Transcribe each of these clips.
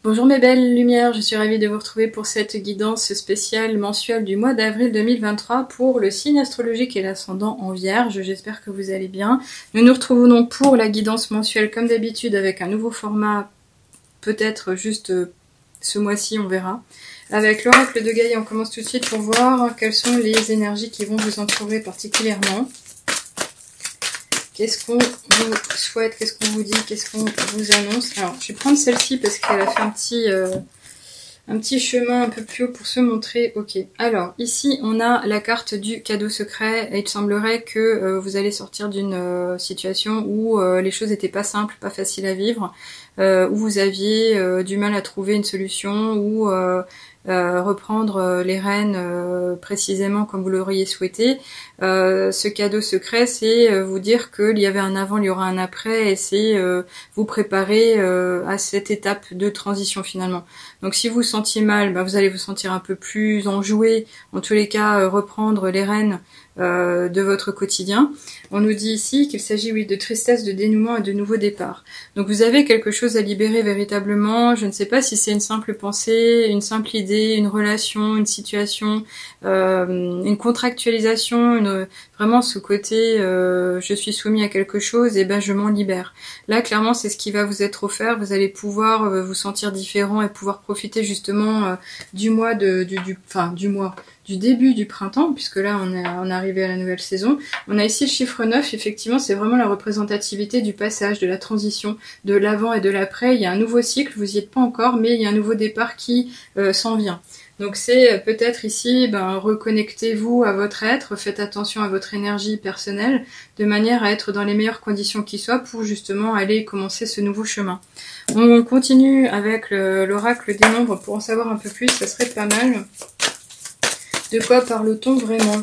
Bonjour mes belles lumières, je suis ravie de vous retrouver pour cette guidance spéciale mensuelle du mois d'avril 2023 pour le signe astrologique et l'ascendant en Vierge. J'espère que vous allez bien. Nous nous retrouvons donc pour la guidance mensuelle comme d'habitude avec un nouveau format, peut-être juste ce mois-ci, on verra. Avec l'oracle de Gaïa, on commence tout de suite pour voir quelles sont les énergies qui vont vous entourer particulièrement. Qu'est-ce qu'on vous souhaite, qu'est-ce qu'on vous dit, qu'est-ce qu'on vous annonce. Alors, je vais prendre celle-ci parce qu'elle a fait un petit chemin un peu plus haut pour se montrer. Ok, alors ici on a la carte du cadeau secret et il semblerait que vous allez sortir d'une situation où les choses n'étaient pas simples, pas faciles à vivre, où vous aviez du mal à trouver une solution, ou reprendre les rênes précisément comme vous l'auriez souhaité. Ce cadeau secret, c'est vous dire qu'il y avait un avant, il y aura un après, et c'est vous préparer à cette étape de transition finalement. Donc si vous vous sentiez mal, vous allez vous sentir un peu plus enjoué, en tous les cas reprendre les rênes de votre quotidien. On nous dit ici qu'il s'agit, oui, de tristesse, de dénouement et de nouveau départ. Donc vous avez quelque chose à libérer véritablement. Je ne sais pas si c'est une simple pensée, une simple idée, une relation, une situation, une contractualisation, vraiment ce côté je suis soumis à quelque chose et ben je m'en libère. Là clairement c'est ce qui va vous être offert. Vous allez pouvoir vous sentir différent et pouvoir profiter justement du mois du début du printemps, puisque là on est arrivé à la nouvelle saison. On a ici le chiffre 9, effectivement c'est vraiment la représentativité du passage, de la transition, de l'avant et de l'après. Il y a un nouveau cycle, vous y êtes pas encore, mais il y a un nouveau départ qui s'en vient. Donc c'est peut-être ici, reconnectez-vous à votre être, faites attention à votre énergie personnelle, de manière à être dans les meilleures conditions qui soient pour justement aller commencer ce nouveau chemin. On continue avec l'oracle des nombres pour en savoir un peu plus, ça serait pas mal. De quoi parle-t-on vraiment ?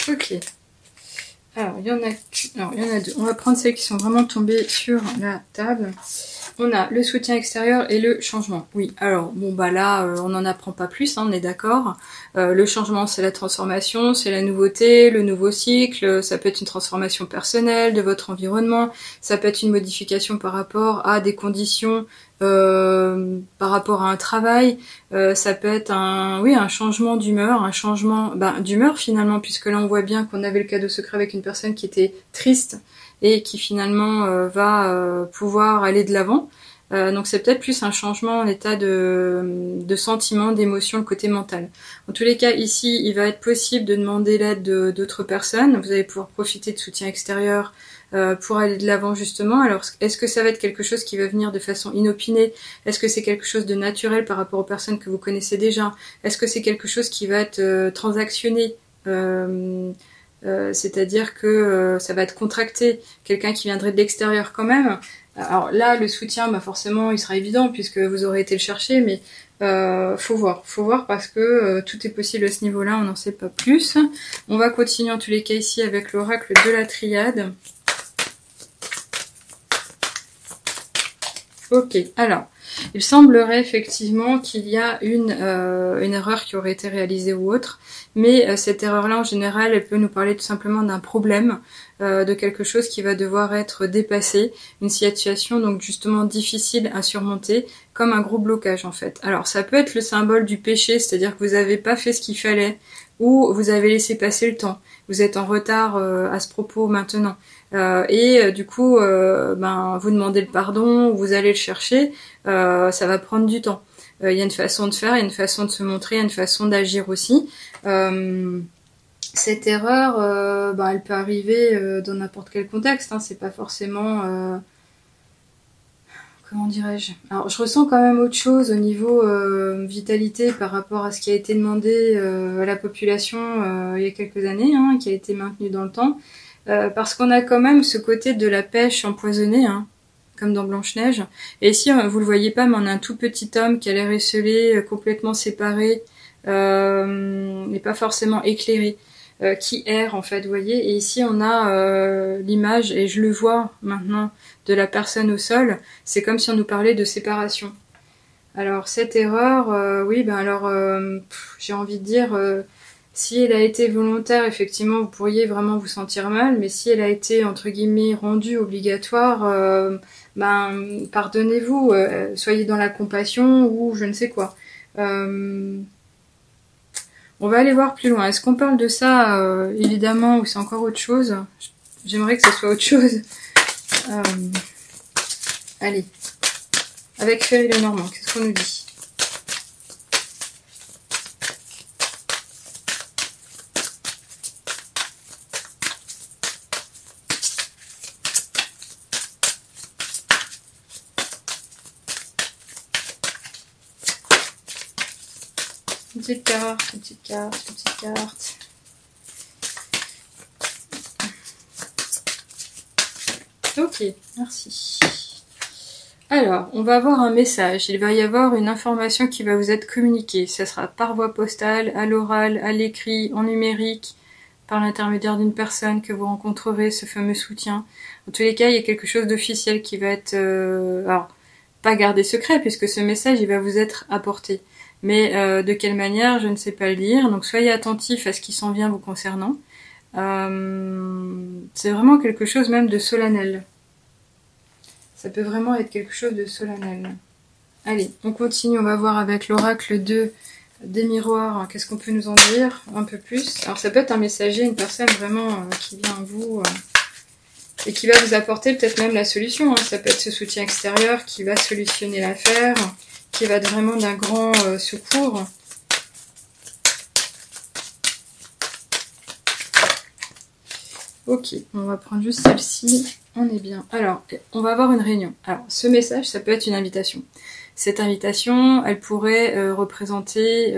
Ok. Alors, il y en a deux. On va prendre celles qui sont vraiment tombées sur la table. On a le soutien extérieur et le changement. Oui, alors, là, on n'en apprend pas plus, on est d'accord. Le changement, c'est la transformation, c'est la nouveauté, le nouveau cycle. Ça peut être une transformation personnelle de votre environnement. Ça peut être une modification par rapport à des conditions, par rapport à un travail. Ça peut être un changement d'humeur, un changement d'humeur finalement, puisque là, on voit bien qu'on avait le cadeau secret avec une personne qui était triste et qui finalement va pouvoir aller de l'avant. Donc c'est peut-être plus un changement en état de sentiment, d'émotion, le côté mental. En tous les cas, ici, il va être possible de demander l'aide d'autres personnes. Vous allez pouvoir profiter de soutien extérieur pour aller de l'avant justement. Alors, est-ce que ça va être quelque chose qui va venir de façon inopinée? Est-ce que c'est quelque chose de naturel par rapport aux personnes que vous connaissez déjà? Est-ce que c'est quelque chose qui va être transactionné, c'est-à-dire que ça va être contracté, quelqu'un qui viendrait de l'extérieur quand même. Alors là, le soutien, forcément, il sera évident puisque vous aurez été le chercher, mais faut voir parce que tout est possible à ce niveau-là, on n'en sait pas plus. On va continuer en tous les cas ici avec l'oracle de la triade. Ok, alors, il semblerait effectivement qu'il y a une erreur qui aurait été réalisée ou autre, mais cette erreur-là, en général, elle peut nous parler tout simplement d'un problème, de quelque chose qui va devoir être dépassé, une situation donc justement difficile à surmonter, comme un gros blocage en fait. Alors, ça peut être le symbole du péché, c'est-à-dire que vous n'avez pas fait ce qu'il fallait, ou vous avez laissé passer le temps. Vous êtes en retard à ce propos maintenant. Du coup, vous demandez le pardon, vous allez le chercher, ça va prendre du temps. Il y a une façon de faire, il y a une façon de se montrer, il y a une façon d'agir aussi. Cette erreur, elle peut arriver dans n'importe quel contexte, c'est pas forcément... comment dirais-je? Alors, je ressens quand même autre chose au niveau vitalité par rapport à ce qui a été demandé à la population il y a quelques années, qui a été maintenu dans le temps. Parce qu'on a quand même ce côté de la pêche empoisonnée, comme dans Blanche-Neige. Et ici, vous le voyez pas, mais on a un tout petit homme qui a l'air esselé, complètement séparé, et pas forcément éclairé, qui erre en fait, vous voyez. Et ici, on a l'image, et je le vois maintenant, de la personne au sol. C'est comme si on nous parlait de séparation. Alors, cette erreur, j'ai envie de dire... Si elle a été volontaire, effectivement, vous pourriez vraiment vous sentir mal, mais si elle a été, entre guillemets, rendue obligatoire, ben, pardonnez-vous, soyez dans la compassion ou je ne sais quoi. On va aller voir plus loin. Est-ce qu'on parle de ça, évidemment, ou c'est encore autre chose? J'aimerais que ce soit autre chose. Allez. Avec Ferry Lenormand, qu'est-ce qu'on nous dit? Une petite carte, une petite carte, une petite carte. Ok, merci. Alors, on va avoir un message. Il va y avoir une information qui va vous être communiquée. Ça sera par voie postale, à l'oral, à l'écrit, en numérique, par l'intermédiaire d'une personne que vous rencontrerez, ce fameux soutien. En tous les cas, il y a quelque chose d'officiel qui va être... alors, pas gardé secret, puisque ce message, il va vous être apporté. Mais de quelle manière, je ne sais pas le dire. Donc soyez attentifs à ce qui s'en vient vous concernant. C'est vraiment quelque chose même de solennel. Ça peut vraiment être quelque chose de solennel. Allez, on continue, on va voir avec l'oracle 2 des miroirs. Qu'est-ce qu'on peut nous en dire un peu plus? Alors ça peut être un messager, une personne vraiment qui vient à vous et qui va vous apporter peut-être même la solution. Ça peut être ce soutien extérieur qui va solutionner l'affaire, qui va être vraiment d'un grand secours. Ok, on va prendre juste celle-ci, on est bien. Alors, on va avoir une réunion. Alors, ce message, ça peut être une invitation. Cette invitation, elle pourrait représenter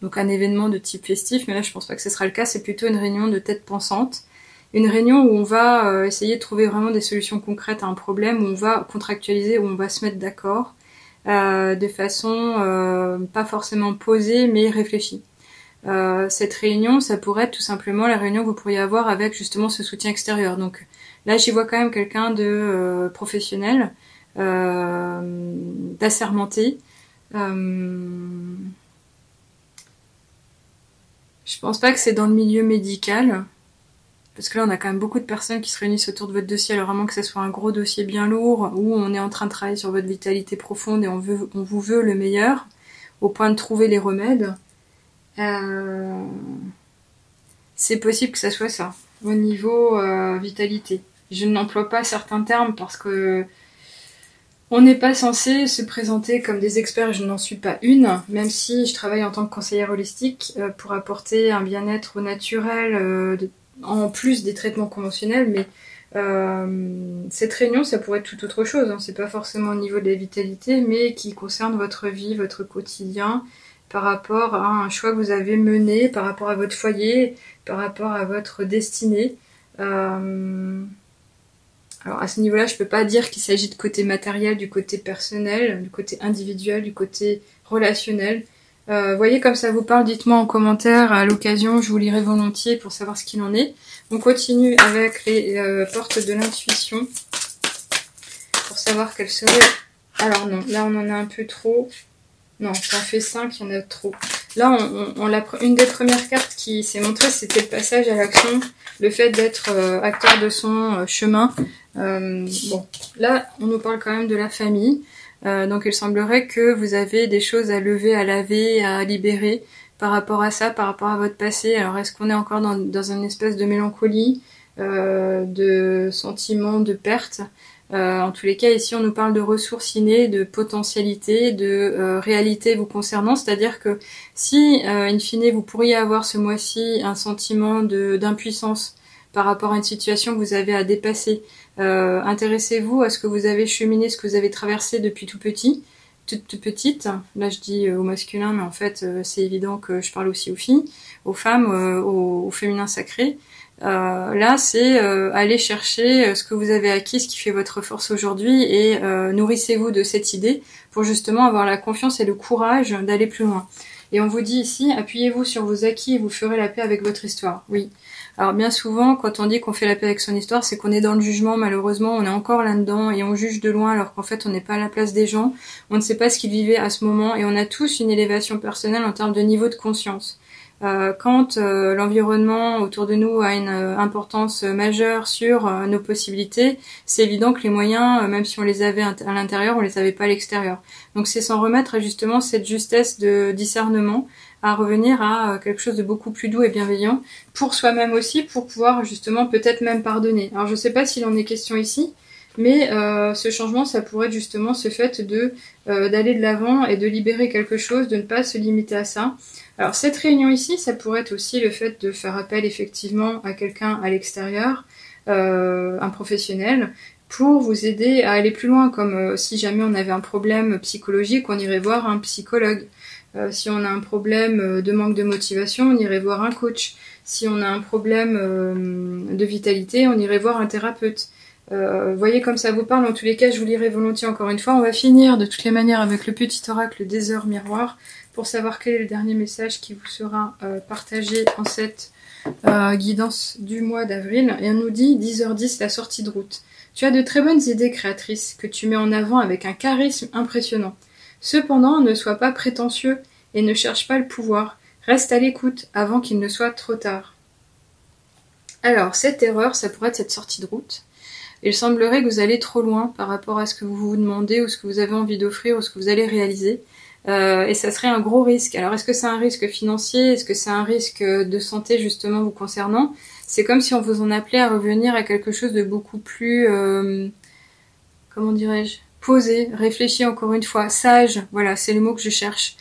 donc un événement de type festif, mais là, je pense pas que ce sera le cas. C'est plutôt une réunion de tête pensante. Une réunion où on va essayer de trouver vraiment des solutions concrètes à un problème, où on va contractualiser, où on va se mettre d'accord de façon pas forcément posée, mais réfléchie. Cette réunion, ça pourrait être tout simplement la réunion que vous pourriez avoir avec justement ce soutien extérieur. Donc là, j'y vois quand même quelqu'un de professionnel, d'assermenté. Je pense pas que c'est dans le milieu médical, parce que là, on a quand même beaucoup de personnes qui se réunissent autour de votre dossier, alors vraiment que ce soit un gros dossier bien lourd, où on est en train de travailler sur votre vitalité profonde et on vous veut le meilleur, au point de trouver les remèdes. C'est possible que ça soit ça, au niveau vitalité. Je n'emploie pas certains termes parce que on n'est pas censé se présenter comme des experts, je n'en suis pas une, même si je travaille en tant que conseillère holistique pour apporter un bien-être au naturel, en plus des traitements conventionnels, mais cette réunion, ça pourrait être tout autre chose, c'est pas forcément au niveau de la vitalité, mais qui concerne votre vie, votre quotidien, par rapport à un choix que vous avez mené, par rapport à votre foyer, par rapport à votre destinée. Alors à ce niveau-là, je peux pas dire qu'il s'agit de côté matériel, du côté personnel, du côté individuel, du côté relationnel. Voyez comme ça vous parle, dites-moi en commentaire, à l'occasion, je vous lirai volontiers pour savoir ce qu'il en est. On continue avec les portes de l'intuition, pour savoir quelles seraient... Alors non, là on en a un peu trop... Non, ça en fait 5, il y en a trop. Là, une des premières cartes qui s'est montrée, c'était le passage à l'action, le fait d'être acteur de son chemin. Bon, là, on nous parle quand même de la famille. Donc, il semblerait que vous avez des choses à lever, à laver, à libérer par rapport à ça, par rapport à votre passé. Alors, est-ce qu'on est encore dans une espèce de mélancolie, de sentiment de perte ? En tous les cas, ici, on nous parle de ressources innées, de potentialité, de réalité vous concernant. C'est-à-dire que si, in fine, vous pourriez avoir ce mois-ci un sentiment d'impuissance par rapport à une situation que vous avez à dépasser, intéressez-vous à ce que vous avez cheminé, ce que vous avez traversé depuis tout petit, toute petite. Là, je dis au masculin, mais en fait, c'est évident que je parle aussi aux filles, aux femmes, au féminin sacré. Là, c'est aller chercher ce que vous avez acquis, ce qui fait votre force aujourd'hui, et nourrissez-vous de cette idée pour justement avoir la confiance et le courage d'aller plus loin. Et on vous dit ici, appuyez-vous sur vos acquis et vous ferez la paix avec votre histoire. Oui. Alors bien souvent, quand on dit qu'on fait la paix avec son histoire, c'est qu'on est dans le jugement, malheureusement, on est encore là-dedans et on juge de loin alors qu'en fait on n'est pas à la place des gens, on ne sait pas ce qu'ils vivaient à ce moment et on a tous une élévation personnelle en termes de niveau de conscience. Quand l'environnement autour de nous a une importance majeure sur nos possibilités, c'est évident que les moyens, même si on les avait à l'intérieur, on les avait pas à l'extérieur. Donc c'est s'en remettre à justement cette justesse de discernement, à revenir à quelque chose de beaucoup plus doux et bienveillant pour soi-même aussi, pour pouvoir justement peut-être même pardonner. Alors je sais pas s'il en est question ici, mais ce changement, ça pourrait être justement ce fait de d'aller de l'avant et de libérer quelque chose, de ne pas se limiter à ça. Alors cette réunion ici, ça pourrait être aussi le fait de faire appel effectivement à quelqu'un à l'extérieur, un professionnel, pour vous aider à aller plus loin, comme si jamais on avait un problème psychologique, on irait voir un psychologue. Si on a un problème de manque de motivation, on irait voir un coach. Si on a un problème de vitalité, on irait voir un thérapeute. Voyez comme ça vous parle, en tous les cas je vous lirai volontiers encore une fois. On va finir de toutes les manières avec le petit oracle des heures miroirs pour savoir quel est le dernier message qui vous sera partagé en cette guidance du mois d'avril. Et on nous dit 10h10, la sortie de route. Tu as de très bonnes idées créatrices que tu mets en avant avec un charisme impressionnant. Cependant, ne sois pas prétentieux et ne cherche pas le pouvoir. Reste à l'écoute avant qu'il ne soit trop tard. Alors, cette erreur, ça pourrait être cette sortie de route. Il semblerait que vous allez trop loin par rapport à ce que vous vous demandez ou ce que vous avez envie d'offrir ou ce que vous allez réaliser. Et ça serait un gros risque. Alors est-ce que c'est un risque financier? Est-ce que c'est un risque de santé justement vous concernant? C'est comme si on vous en appelait à revenir à quelque chose de beaucoup plus, comment dirais-je, posé, réfléchi encore une fois, sage, voilà, c'est le mot que je cherche.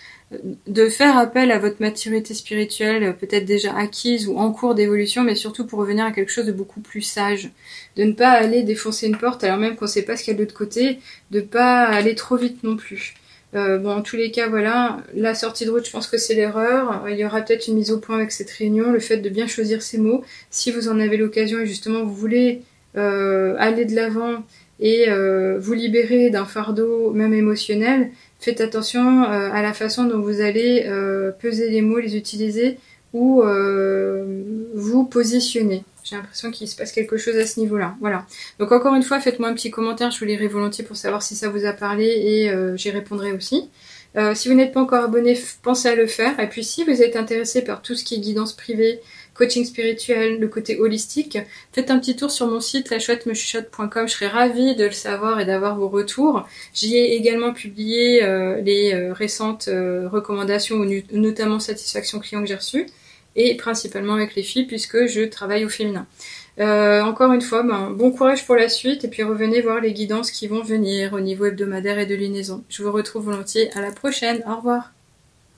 De faire appel à votre maturité spirituelle, peut-être déjà acquise ou en cours d'évolution, mais surtout pour revenir à quelque chose de beaucoup plus sage. De ne pas aller défoncer une porte alors même qu'on ne sait pas ce qu'il y a de l'autre côté, de pas aller trop vite non plus. Bon, en tous les cas, voilà, la sortie de route, je pense que c'est l'erreur. Il y aura peut-être une mise au point avec cette réunion, le fait de bien choisir ses mots. Si vous en avez l'occasion et justement vous voulez aller de l'avant et vous libérer d'un fardeau même émotionnel, faites attention à la façon dont vous allez peser les mots, les utiliser ou vous positionner. J'ai l'impression qu'il se passe quelque chose à ce niveau-là. Voilà. Donc encore une fois, faites-moi un petit commentaire, je vous lirai volontiers pour savoir si ça vous a parlé et j'y répondrai aussi. Si vous n'êtes pas encore abonné, pensez à le faire. Et puis si vous êtes intéressé par tout ce qui est guidance privée, coaching spirituel, le côté holistique, faites un petit tour sur mon site lachouettemechuchote.com, je serais ravie de le savoir et d'avoir vos retours. J'y ai également publié les récentes recommandations, notamment satisfaction client que j'ai reçue, et principalement avec les filles puisque je travaille au féminin. Encore une fois, bon courage pour la suite et puis revenez voir les guidances qui vont venir au niveau hebdomadaire et de lunaison. Je vous retrouve volontiers à la prochaine, au revoir.